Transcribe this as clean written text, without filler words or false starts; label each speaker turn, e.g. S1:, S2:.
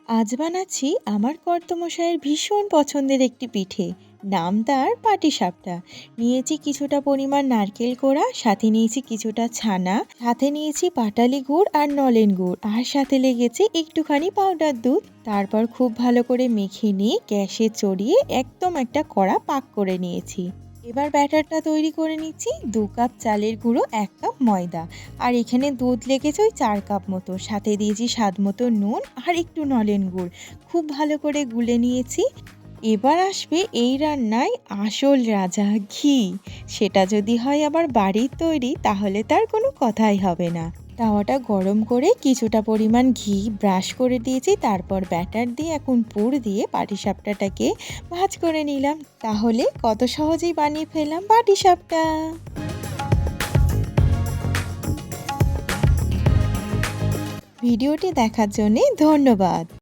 S1: আজ বানাচ্ছি আমার কর্তমশাইয়ের ভীষণ পছন্দের একটি পিঠে। নাম তার পাটিসাপটা। নিয়েছি কিছুটা পরিমাণ নারকেল কোড়া, সাথে নিয়েছি কিছুটা ছানা, সাথে নিয়েছি পাটালি গুড় আর নলেন গুড়, আর সাথে লেগেছে একটুখানি পাউডার দুধ। তারপর খুব ভালো করে মেখে নিয়ে গ্যাসে চড়িয়ে একদম একটা কড়া পাক করে নিয়েছি। এবার ব্যাটারটা তৈরি করে নিচ্ছি। 2 কাপ চালের গুঁড়ো, 1 কাপ ময়দা, আর এখানে দুধ লেগেছে ওই 4 কাপ মতো। সাথে দিয়েছি স্বাদ মতো নুন আর একটু নলেন গুড়। খুব ভালো করে গুলে নিয়েছি। এবার আসবে এই রান্নায় আসল রাজা, ঘি। সেটা যদি হয় আবার বাড়ির তৈরি, তাহলে তার কোনো কথাই হবে না। তাওয়াটা গরম করে কিছুটা পরিমাণ ঘি ব্রাশ করে দিয়েছি। তারপর ব্যাটার দিয়ে এখন পুর দিয়ে পাটিসাপটাটাকে ভাজ করে নিলাম। তাহলে কত সহজেই বানিয়ে ফেললাম পাটিসাপটা। ভিডিওটি দেখার জন্যে ধন্যবাদ।